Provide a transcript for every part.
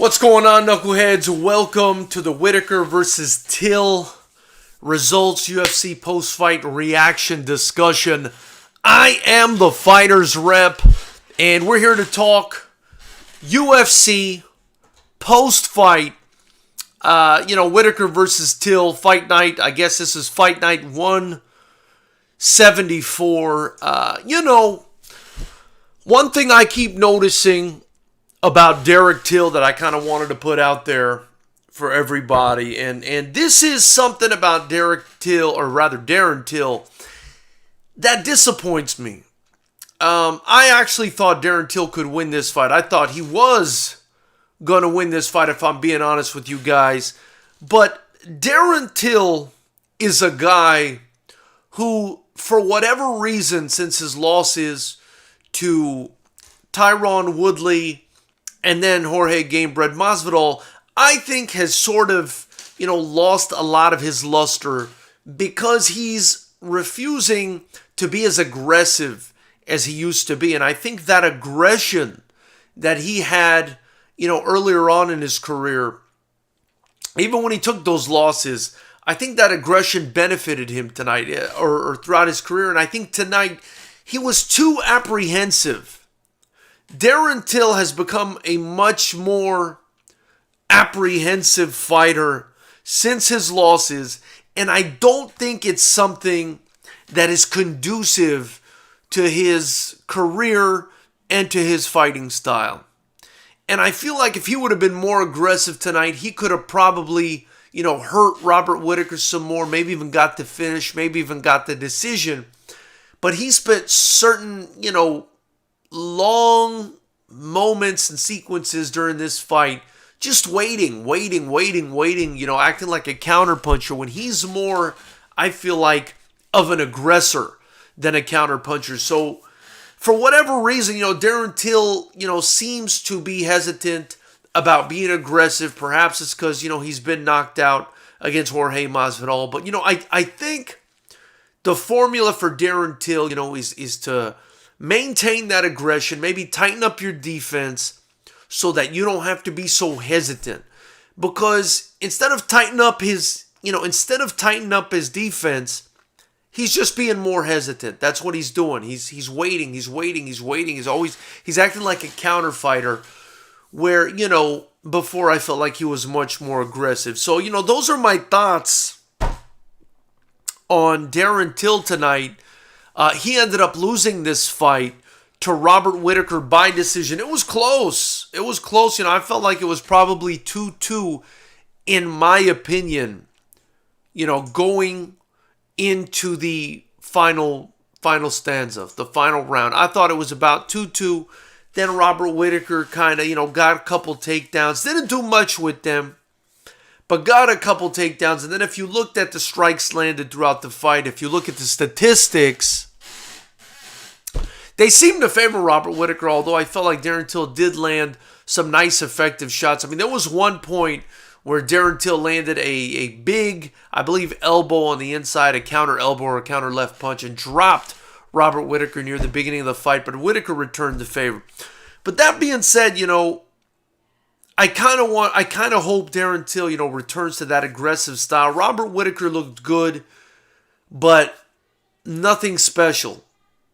What's going on, knuckleheads? Welcome to the Whittaker versus Till results UFC post-fight reaction discussion. I am the Fighters Rep, and we're here to talk UFC post-fight. Whittaker versus Till fight night. I guess this is fight night 174. One thing I keep noticing about Derek Till that I kind of wanted to put out there for everybody. And this is something about Derek Till, or rather Darren Till, that disappoints me. I actually thought Darren Till could win this fight. I thought he was going to win this fight, if I'm being honest with you guys. But Darren Till is a guy who, for whatever reason, since his losses to Tyron Woodley and then Jorge Gamebred Masvidal, I think has sort of, lost a lot of his luster because he's refusing to be as aggressive as he used to be. And I think that aggression that he had, earlier on in his career, even when he took those losses, I think that aggression benefited him tonight or throughout his career. And I think tonight he was too apprehensive. Darren Till has become a much more apprehensive fighter since his losses, and I don't think it's something that is conducive to his career and to his fighting style. And I feel like if he would have been more aggressive tonight, he could have probably, hurt Robert Whittaker some more, maybe even got the finish, maybe even got the decision. But he spent certain, long moments and sequences during this fight just waiting, acting like a counterpuncher when he's more, I feel like, of an aggressor than a counterpuncher. So for whatever reason, Darren Till, seems to be hesitant about being aggressive. Perhaps it's because, he's been knocked out against Jorge Masvidal. But, I think the formula for Darren Till, is to maintain that aggression, maybe tighten up your defense so that you don't have to be so hesitant. Because instead of tightening up his defense, he's just being more hesitant. That's what he's doing. He's waiting. He's acting like a counter fighter where, before I felt like he was much more aggressive. So, those are my thoughts on Darren Till tonight. He ended up losing this fight to Robert Whittaker by decision. It was close. I felt like it was probably 2-2 in my opinion, going into the final stanza, the final round. I thought it was about 2-2. Then Robert Whittaker kind of, got a couple takedowns. Didn't do much with them, but got a couple takedowns. And then if you looked at the strikes landed throughout the fight, if you look at the statistics, they seem to favor Robert Whittaker, although I felt like Darren Till did land some nice, effective shots. I mean, there was one point where Darren Till landed a big, I believe, elbow on the inside, a counter elbow or a counter left punch, and dropped Robert Whittaker near the beginning of the fight, but Whittaker returned the favor. But that being said, I kind of hope Darren Till, returns to that aggressive style. Robert Whittaker looked good, but nothing special.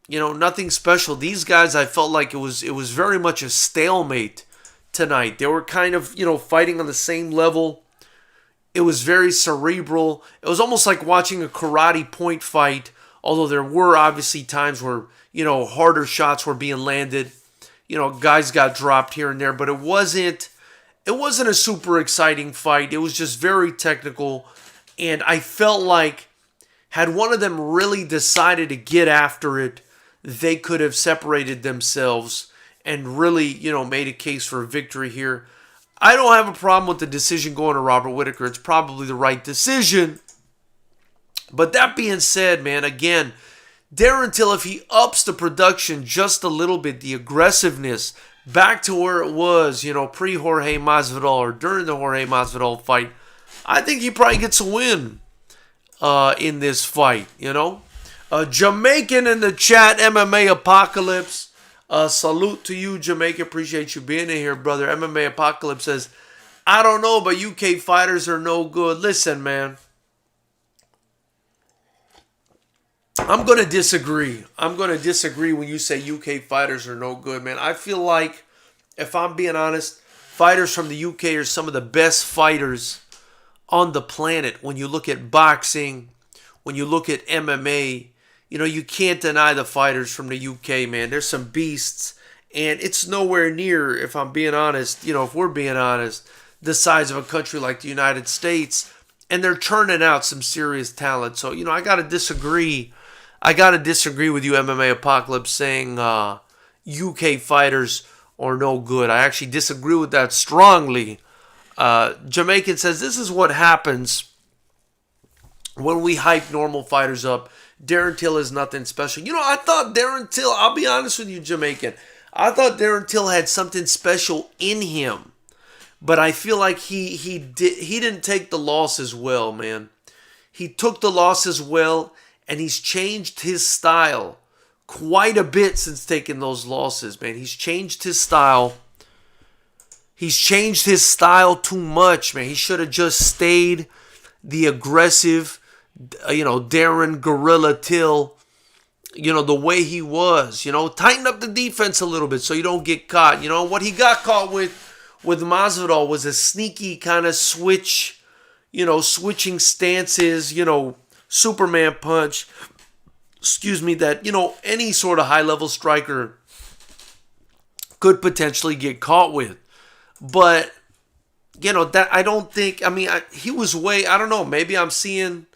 Nothing special. These guys, I felt like it was very much a stalemate tonight. They were kind of, fighting on the same level. It was very cerebral. It was almost like watching a karate point fight, although there were obviously times where, harder shots were being landed. Guys got dropped here and there, but it wasn't a super exciting fight. It was just very technical, and I felt like had one of them really decided to get after it, they could have separated themselves and really, made a case for a victory here. I don't have a problem with the decision going to Robert Whittaker. It's probably the right decision. But that being said, man, again, Darren Till, if he ups the production just a little bit, the aggressiveness back to where it was, pre-Jorge Masvidal or during the Jorge Masvidal fight, I think he probably gets a win in this fight, Jamaican in the chat, MMA Apocalypse. Salute to you, Jamaica. Appreciate you being in here, brother. MMA Apocalypse says, I don't know, but UK fighters are no good. Listen, man. I'm going to disagree. I'm going to disagree when you say UK fighters are no good, man. I feel like, if I'm being honest, fighters from the UK are some of the best fighters on the planet. When you look at boxing, when you look at MMA, you can't deny the fighters from the UK, man. There's some beasts, and it's nowhere near, if I'm being honest, if we're being honest, the size of a country like the United States, and they're turning out some serious talent. So, I got to disagree. I got to disagree with you, MMA Apocalypse, saying UK fighters are no good. I actually disagree with that strongly. Jamaican says, this is what happens when we hype normal fighters up. Darren Till is nothing special. I thought Darren Till, I'll be honest with you, Jamaican, I thought Darren Till had something special in him. But I feel like he didn't take the losses well, man. He took the losses well, and he's changed his style quite a bit since taking those losses, man. He's changed his style. He's changed his style too much, man. He should have just stayed the aggressive, Darren Gorilla Till, the way he was. Tighten up the defense a little bit so you don't get caught. What he got caught with Masvidal was a sneaky kind of switch, switching stances, Superman punch, that, any sort of high-level striker could potentially get caught with. But, that I don't think, he was I don't know, maybe I'm seeing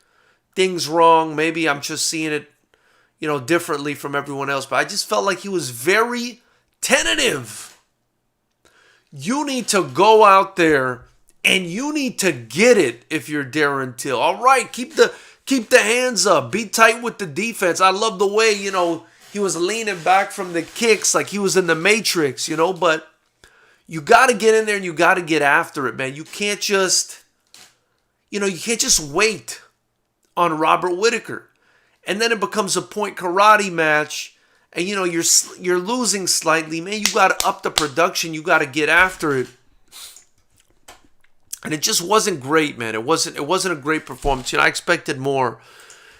things wrong. Maybe I'm just seeing it, differently from everyone else. But I just felt like he was very tentative. You need to go out there and you need to get it if you're Darren Till. All right, keep the hands up. Be tight with the defense. I love the way, he was leaning back from the kicks like he was in the Matrix, but you got to get in there and you got to get after it, man. You can't just, wait on Robert Whittaker. And then it becomes a point karate match. And you're losing slightly, man. You got to up the production. You got to get after it. And it just wasn't great, man. It wasn't a great performance. I expected more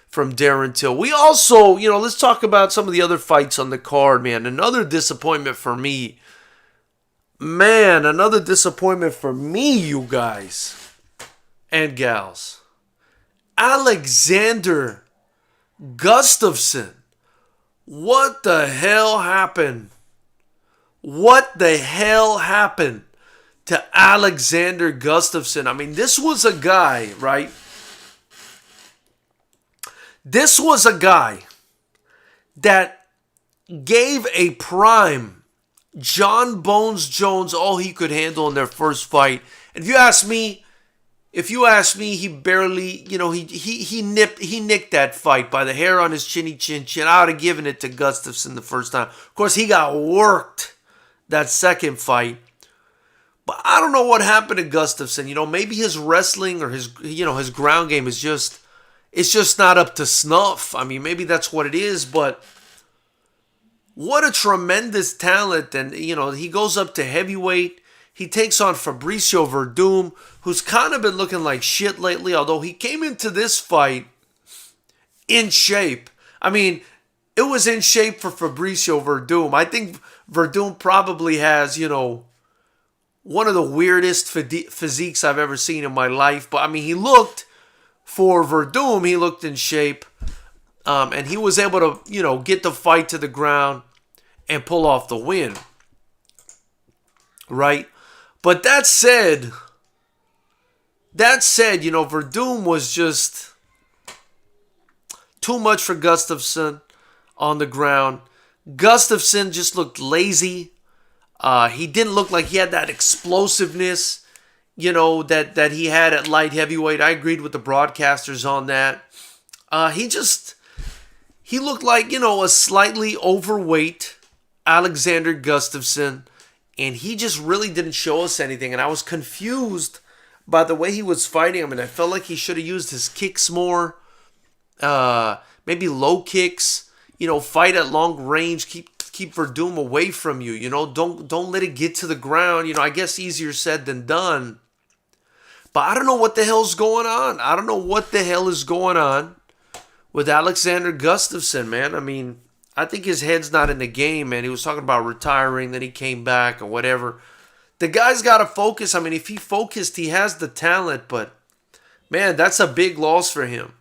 from Darren Till. We also, let's talk about some of the other fights on the card, man. Another disappointment for me. Man, another disappointment for me, you guys and gals. Alexander Gustafsson. What the hell happened? What the hell happened to Alexander Gustafsson? This was a guy, right? This was a guy that gave a prime John Bones Jones all he could handle in their first fight. And if you ask me, he barely, he nicked that fight by the hair on his chinny chin. I would have given it to Gustafsson the first time. Of course, he got worked that second fight. But I don't know what happened to Gustafsson. Maybe his wrestling or his ground game is just, it's just not up to snuff. Maybe that's what it is, but what a tremendous talent. And, he goes up to heavyweight. He takes on Fabricio Verdum, who's kind of been looking like shit lately, although he came into this fight in shape. It was in shape for Fabricio Verdum. I think Verdum probably has, one of the weirdest physiques I've ever seen in my life. But, he looked, for Verdum, he looked in shape. And he was able to, get the fight to the ground and pull off the win. Right? But that said, Verdum was just too much for Gustafsson on the ground. Gustafsson just looked lazy. He didn't look like he had that explosiveness, that he had at light heavyweight. I agreed with the broadcasters on that. He looked like, a slightly overweight Alexander Gustafsson. And he just really didn't show us anything. And I was confused by the way he was fighting. I felt like he should have used his kicks more. Maybe low kicks. Fight at long range. Keep Verdum away from you. Don't let it get to the ground. I guess easier said than done. But I don't know what the hell's going on. I don't know what the hell is going on with Alexander Gustafsson, man. I mean, I think his head's not in the game, man. He was talking about retiring, then he came back or whatever. The guy's got to focus. I mean, if he focused, he has the talent, but man, that's a big loss for him.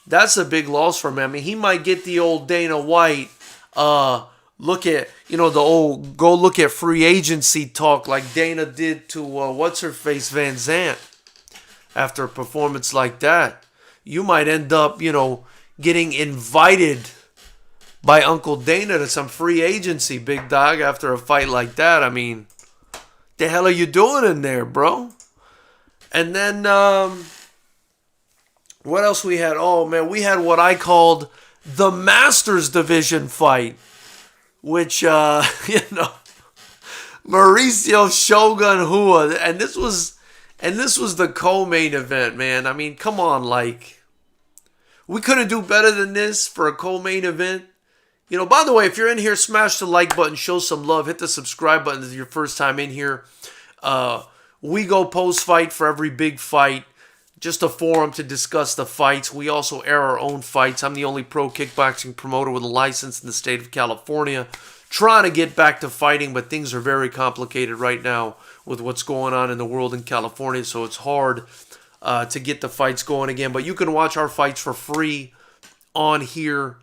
That's a big loss for him. I mean, he might get the old Dana White, look at, the old go look at free agency talk like Dana did to, what's-her-face, Van Zandt after a performance like that. You might end up, getting invited by Uncle Dana to some free agency, big dog, after a fight like that. I mean, the hell are you doing in there, bro? And then, what else we had? Oh, man, we had what I called the Masters Division fight, which, Mauricio Shogun Rua, and this was the co-main event, man. I mean, come on, like, we couldn't do better than this for a co-main event. By the way, if you're in here, smash the like button, show some love, hit the subscribe button if it's your first time in here. We go post-fight for every big fight. Just a forum to discuss the fights. We also air our own fights. I'm the only pro kickboxing promoter with a license in the state of California. Trying to get back to fighting, but things are very complicated right now with what's going on in the world in California, so it's hard to get the fights going again. But you can watch our fights for free on here.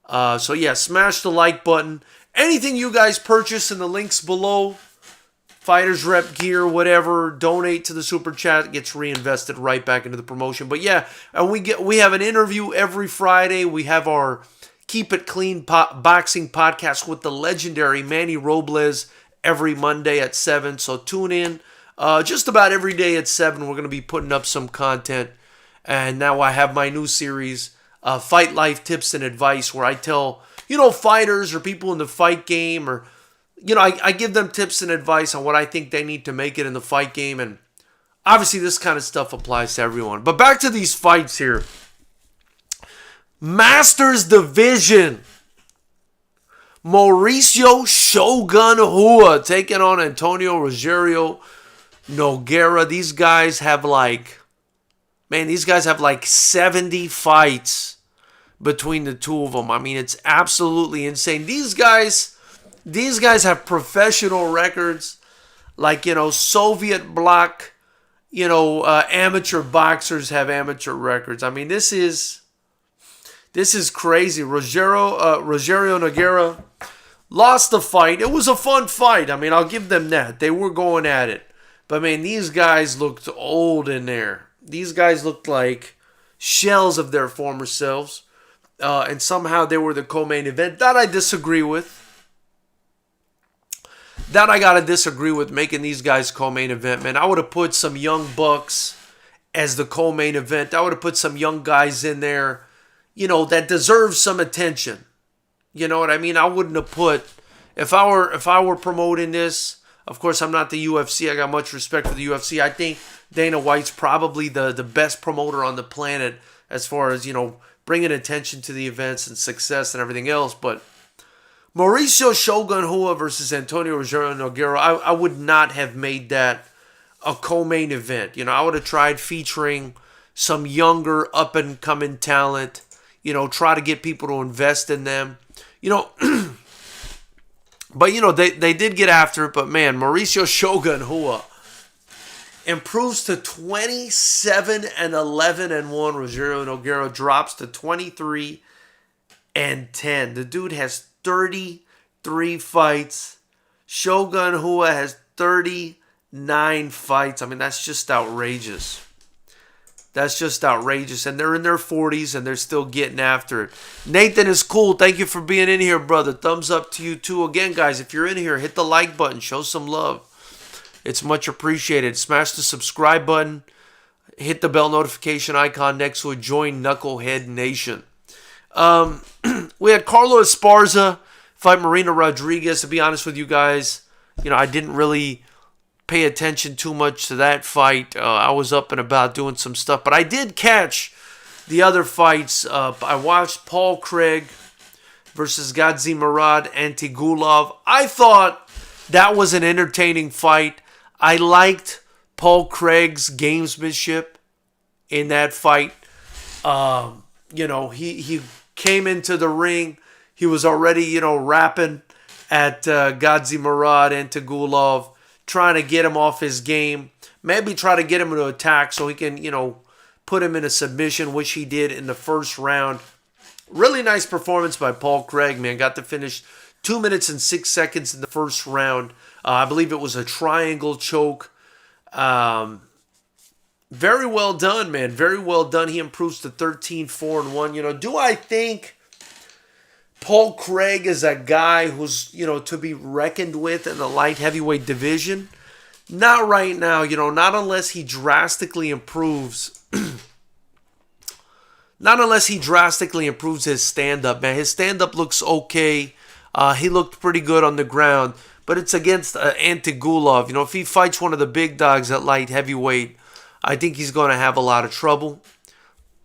So yeah, smash the like button. Anything you guys purchase in the links below, FightersRep gear, whatever, donate to the super chat, gets reinvested right back into the promotion. But yeah, and we have an interview every Friday. We have our Keep It Clean boxing podcast with the legendary Manny Robles every Monday at 7. So tune in. Just about every day at 7, we're going to be putting up some content. And now I have my new series, Fight Life Tips and Advice, where I tell, fighters or people in the fight game, or I give them tips and advice on what I think they need to make it in the fight game. And obviously this kind of stuff applies to everyone. But back to these fights here. Masters Division. Mauricio Shogun Rua taking on Antonio Rogerio Nogueira. These guys have like 70 fights between the two of them. I mean, it's absolutely insane. These guys have professional records, like, Soviet bloc, amateur boxers have amateur records. I mean, this is crazy. Rogerio Nogueira lost the fight. It was a fun fight. I mean, I'll give them that. They were going at it. But, man, these guys looked old in there. These guys looked like shells of their former selves. And somehow they were the co-main event. That I disagree with. That I got to disagree with, making these guys co-main event, man. I would have put some young bucks as the co-main event. I would have put some young guys in there, that deserve some attention. You know what I mean? I wouldn't have put, if I were promoting this, of course I'm not the UFC. I got much respect for the UFC. I think Dana White's probably the best promoter on the planet as far as, bringing attention to the events and success and everything else. But Mauricio Shogun Rua versus Antonio Rogerio Nogueira, I would not have made that a co-main event. I would have tried featuring some younger up-and-coming talent, try to get people to invest in them. But, they did get after it. But, man, Mauricio Shogun Rua improves to 27-11-1. Rogerio Nogueira drops to 23-10. The dude has 33 fights. Shogun Rua has 39 fights. I mean, that's just outrageous. That's just outrageous. And they're in their 40s and they're still getting after it. Nathan is cool. Thank you for being in here, brother. Thumbs up to you too. Again, guys, if you're in here, hit the like button. Show some love. It's much appreciated. Smash the subscribe button. Hit the bell notification icon next to it. Join Knucklehead Nation. We had Carlo Esparza fight Marina Rodriguez. To be honest with you guys, I didn't really pay attention too much to that fight. I was up and about doing some stuff, but I did catch the other fights. I watched Paul Craig versus Gadzhimurad Antigulov. I thought that was an entertaining fight. I liked Paul Craig's gamesmanship in that fight. He came into the ring. He was already, rapping at Gadzi Murad and Tagulov, trying to get him off his game. Maybe try to get him to attack so he can, put him in a submission, which he did in the first round. Really nice performance by Paul Craig, man. Got to finish 2 minutes and 6 seconds in the first round. I believe it was a triangle choke. Very well done, man. Very well done. He improves to 13-4-1. Do I think Paul Craig is a guy who's, to be reckoned with in the light heavyweight division? Not right now, not unless he drastically improves. Not unless he drastically improves his stand-up, man. His stand-up looks okay. He looked pretty good on the ground. But it's against Antigulov. If he fights one of the big dogs at light heavyweight, I think he's going to have a lot of trouble.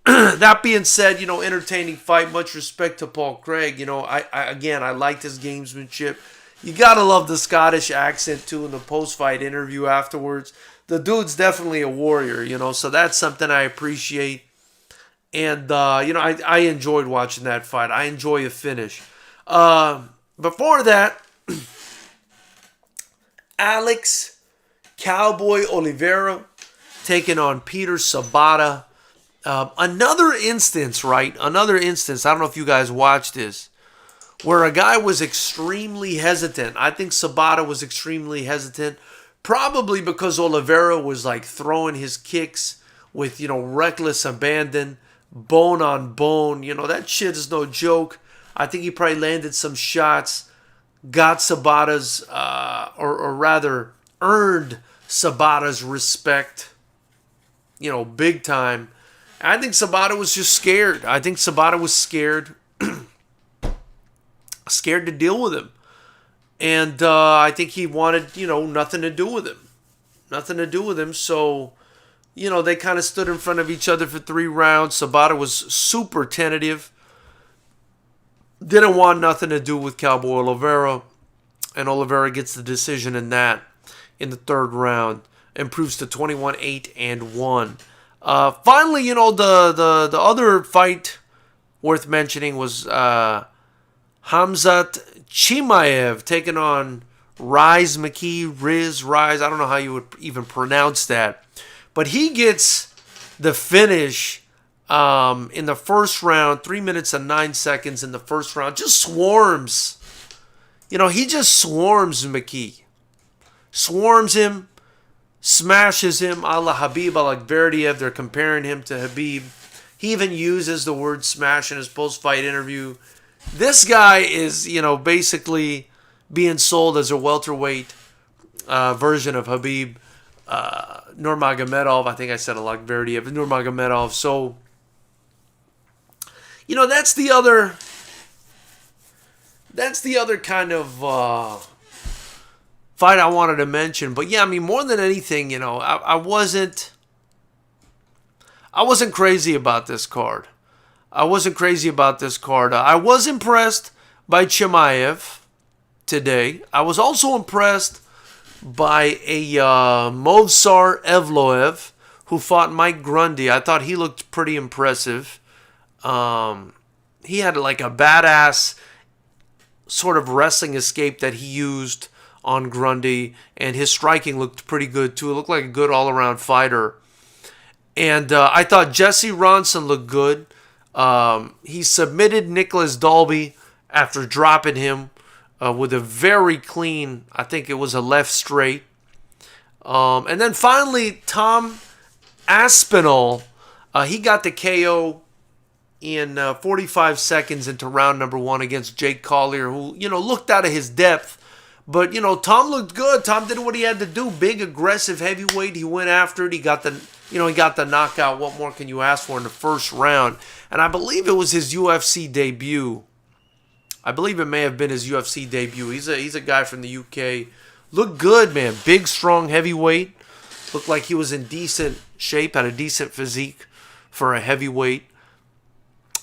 That being said, entertaining fight. Much respect to Paul Craig. I liked his gamesmanship. You got to love the Scottish accent, too, in the post-fight interview afterwards. The dude's definitely a warrior, so that's something I appreciate. And, I enjoyed watching that fight. I enjoy the finish. Before that, Alex Cowboy Oliveira taking on Peter Sabata. Another instance, right? Another instance. I don't know if you guys watched this, where a guy was extremely hesitant. I think Sabata was extremely hesitant, probably because Oliveira was like throwing his kicks with, reckless abandon, bone on bone. That shit is no joke. I think he probably landed some shots, got Sabata's, or rather earned Sabata's respect, big time. I think Sabata was just scared. I think Sabata was scared. Scared to deal with him. And I think he wanted, nothing to do with him. Nothing to do with him. So, they kind of stood in front of each other for 3 rounds. Sabata was super tentative. Didn't want nothing to do with Cowboy Oliveira. And Oliveira gets the decision in that in the 3rd round. Improves to 21-8-1. Finally, the other fight worth mentioning was Hamzat Chimaev taking on Riz. I don't know how you would even pronounce that. But he gets the finish in the first round, 3 minutes and 9 seconds in the first round. Just swarms. He just swarms McKee. Swarms him. Smashes him a la Habib Alakberdiev. They're comparing him to Habib. He even uses the word smash in his post-fight interview. This guy is, basically being sold as a welterweight version of Habib Nurmagomedov. I think I said Alakberdiev. Nurmagomedov. So, that's the other kind of fight I wanted to mention. But yeah, more than anything, I wasn't crazy about this card. I was impressed by Chimaev today. I was also impressed by a Movsar Evloev who fought Mike Grundy. I thought he looked pretty impressive. He had like a badass sort of wrestling escape that he used on Grundy, and his striking looked pretty good too. It looked like a good all-around fighter. And I thought Jesse Ronson looked good. He submitted Nicholas Dalby after dropping him with a very clean, I think it was a left straight. And then finally, Tom Aspinall, he got the KO in 45 seconds into round number 1 against Jake Collier, who, looked out of his depth. But, Tom looked good. Tom did what he had to do. Big, aggressive heavyweight. He went after it. He got the knockout. What more can you ask for in the first round? And I believe it was his UFC debut. I believe it may have been his UFC debut. He's a guy from the UK. Looked good, man. Big, strong heavyweight. Looked like he was in decent shape. Had a decent physique for a heavyweight.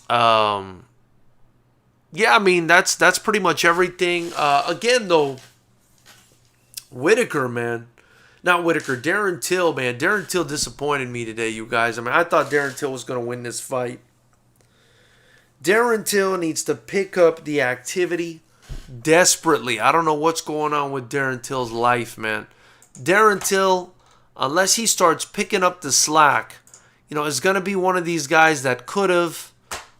Yeah, that's pretty much everything. Again, though, Whittaker, man. not Whittaker, Darren Till, man. Darren Till disappointed me today, you guys. I mean, I thought Darren Till was going to win this fight. Darren Till needs to pick up the activity desperately. I don't know what's going on with Darren Till's life, man. Darren Till, unless he starts picking up the slack, is going to be one of these guys that could have,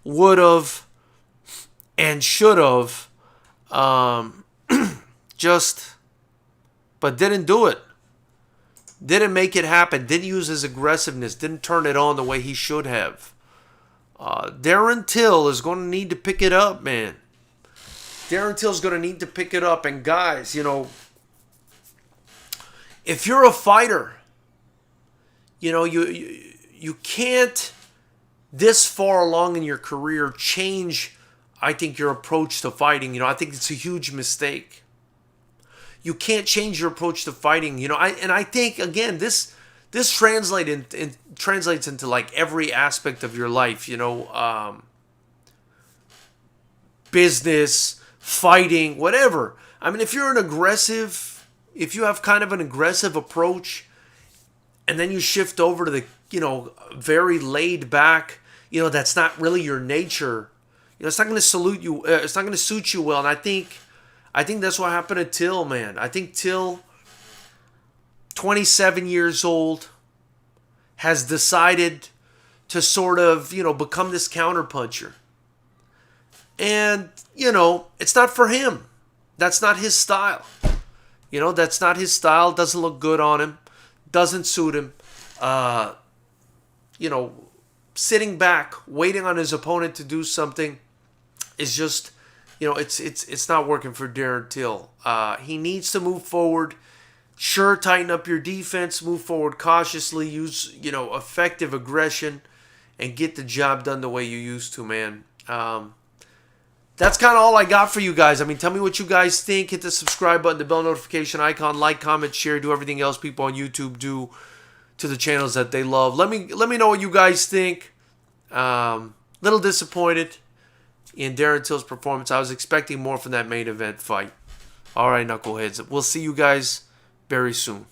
would have, and should have but didn't do it. Didn't make it happen. Didn't use his aggressiveness. Didn't turn it on the way he should have. Darren Till is going to need to pick it up, man. Darren Till's going to need to pick it up. And guys, if you're a fighter, you can't, this far along in your career, change, I think, your approach to fighting. I think it's a huge mistake. You can't change your approach to fighting. I think, again, this translates into like every aspect of your life. Business, fighting, whatever. I mean, if you have kind of an aggressive approach, and then you shift over to the very laid back, that's not really your nature. It's not going to salute you. It's not going to suit you well. And I think that's what happened to Till, man. I think Till, 27 years old, has decided to sort of, become this counterpuncher. And, it's not for him. That's not his style. That's not his style. Doesn't look good on him. Doesn't suit him. Sitting back, waiting on his opponent to do something is just, it's not working for Darren Till. He needs to move forward. Sure, tighten up your defense, move forward cautiously, use, effective aggression, and get the job done the way you used to, man. That's kind of all I got for you guys. I mean, tell me what you guys think. Hit the subscribe button, the bell notification icon, like, comment, share, do everything else people on YouTube do to the channels that they love. Let me know what you guys think. Little disappointed in Darren Till's performance. I was expecting more from that main event fight. All right, knuckleheads. We'll see you guys very soon.